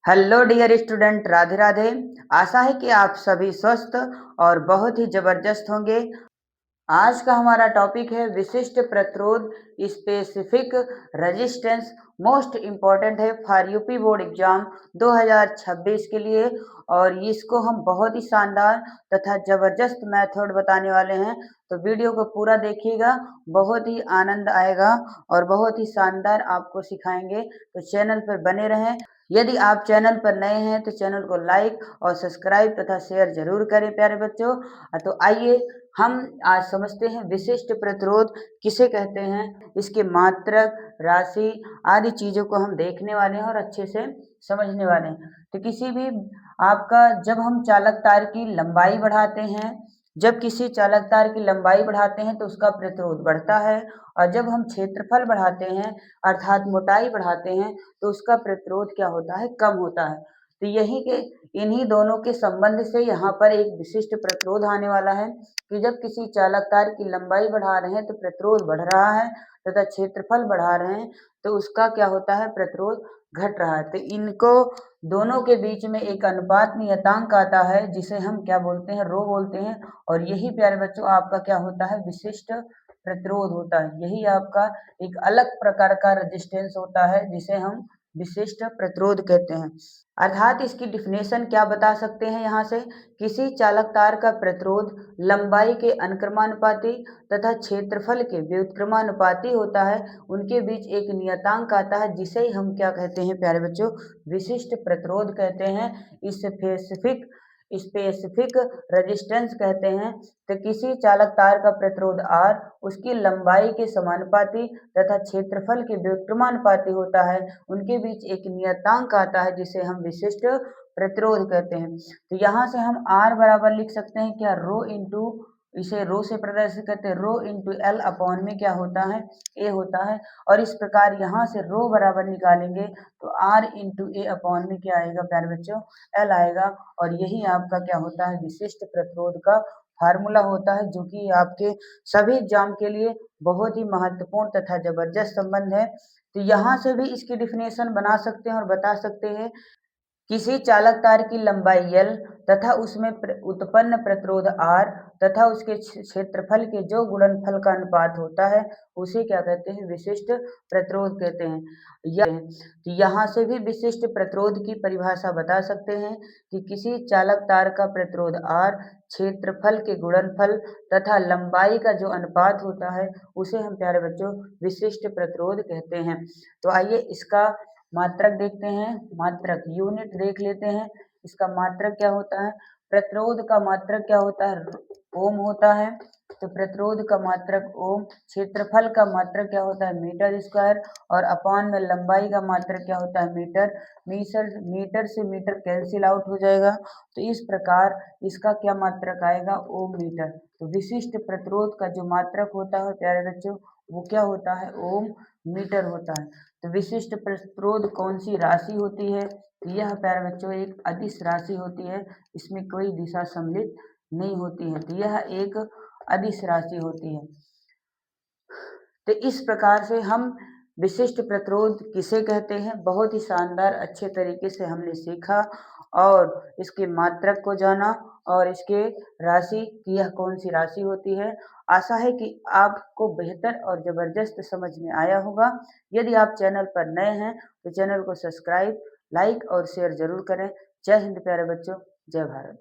Hello dear student, Radhe Radhe. आशा है कि आप सभी स्वस्थ और बहुत ही जबरदस्त होंगे। आज का हमारा टॉपिक है विशिष्ट प्रतिरोध, स्पेसिफिक रेजिस्टेंस। मोस्ट इम्पॉर्टेंट है फॉर यूपी बोर्ड एग्जाम 2026 के लिए, और इसको हम बहुत ही शानदार तथा जबरदस्त मेथड बताने वाले हैं। तो वीडियो को पूरा देखिएगा, बहुत ही आनंद आएगा और बहुत ही शानदार आपको सिखाएंगे। तो चैनल पर बने रहें। यदि आप चैनल पर नए हैं तो चैनल को लाइक और सब्सक्राइब तथा शेयर जरूर करें प्यारे बच्चों। तो आइए हम आज समझते हैं विशिष्ट प्रतिरोध किसे कहते हैं, इसके मात्रक, राशि आदि चीजों को हम देखने वाले हैं और अच्छे से समझने वाले हैं। तो किसी भी आपका जब हम चालक तार की लंबाई बढ़ाते हैं, जब किसी चालक तार की लंबाई बढ़ाते हैं तो उसका प्रतिरोध बढ़ता है, और जब हम क्षेत्रफल बढ़ाते हैं अर्थात मोटाई बढ़ाते हैं तो उसका प्रतिरोध क्या होता है, कम होता है। तो यही के इन्हीं दोनों के संबंध से यहाँ पर एक विशिष्ट प्रतिरोध आने वाला है कि जब किसी चालक तार की लंबाई बढ़ा रहे हैं तो प्रतिरोध बढ़ रहा है, तथा क्षेत्रफल बढ़ा रहे हैं तो उसका क्या होता है, प्रतिरोध घट रहा है। तो इनको दोनों के बीच में एक अनुपात नियतांक आता है जिसे हम क्या बोलते हैं, रो बोलते हैं। और यही प्यारे बच्चों आपका क्या होता है, विशिष्ट प्रतिरोध होता है। यही आपका एक अलग प्रकार का रेजिस्टेंस होता है जिसे हम विशिष्ट प्रतिरोध कहते हैं। अर्थात इसकी डिफिनेशन क्या बता सकते हैं यहाँ से, किसी चालक तार का प्रतिरोध लंबाई के अनुक्रमानुपाती तथा क्षेत्रफल के व्युत्क्रमानुपाती होता है। उनके बीच एक नियतांक आता है जिसे हम क्या कहते हैं प्यारे बच्चों, विशिष्ट प्रतिरोध कहते हैं। स्पेसिफिक रेजिस्टेंस कहते हैं। तो किसी चालक तार का प्रतिरोध R उसकी लंबाई के समानुपाती तथा क्षेत्रफल के व्युत्क्रमानुपाती होता है। उनके बीच एक नियतांक आता है जिसे हम विशिष्ट प्रतिरोध कहते हैं। तो यहाँ से हम R बराबर लिख सकते हैं क्या, रो इंटू, इसे रो से प्रदर्शित करते हैं, रो इंटू एल अपॉन में क्या होता है, ए होता है। और इस प्रकार यहाँ से रो बराबर निकालेंगे तो R इंटू ए अपॉन में क्या आएगा प्यारे बच्चों, एल आएगा। और यही आपका क्या होता है, विशिष्ट प्रतिरोध का फार्मूला होता है, जो कि आपके सभी एग्जाम के लिए बहुत ही महत्वपूर्ण तथा जबरदस्त संबंध है। तो यहाँ से भी इसकी डिफिनेशन बना सकते हैं और बता सकते हैं, किसी चालक तार की लंबाई L तथा उसमें उत्पन्न प्रतिरोध R तथा उसके क्षेत्रफल के जो गुणनफल का अनुपात होता है उसे क्या कहते हैं, विशिष्ट प्रतिरोध कहते हैं। तो यहाँ से भी विशिष्ट प्रतिरोध की परिभाषा बता सकते हैं कि किसी चालक तार का प्रतिरोध R क्षेत्रफल के गुणनफल तथा लंबाई का जो अनुपात होता है उसे हम प्यारे बच्चों विशिष्ट प्रतिरोध कहते हैं। तो आइए इसका मात्रक देखते हैं, मात्रक यूनिट देख लेते हैं। इसका मात्रक क्या होता है, प्रतिरोध का मात्रक क्या होता है, ओम होता है। तो प्रतिरोध का मात्रक ओम, क्षेत्रफल का मात्रक क्या होता है, मीटर स्क्वायर, और अपॉन में लंबाई का मात्रक क्या होता है, मीटर। मीटर से मीटर कैंसिल आउट हो जाएगा, तो इस प्रकार इसका क्या मात्रक आएगा, ओम मीटर। तो विशिष्ट प्रतिरोध का जो मात्रक होता है प्यारे बच्चों वो क्या होता है, ओम मीटर होता है। तो विशिष्ट प्रतिरोध कौन सी राशि होती है, यह प्यारे बच्चों एक अदिश राशि होती है, इसमें कोई दिशा सम्मिलित नहीं होती है। तो यह एक अदिश राशि होती है। तो इस प्रकार से हम विशिष्ट प्रतिरोध किसे कहते हैं, बहुत ही शानदार अच्छे तरीके से हमने सीखा और इसके मात्रक को जाना और इसके राशि की यह कौन सी राशि होती है। आशा है कि आपको बेहतर और जबरदस्त समझ में आया होगा। यदि आप चैनल पर नए हैं तो चैनल को सब्सक्राइब, लाइक और शेयर जरूर करें। जय हिंद प्यारे बच्चों, जय भारत।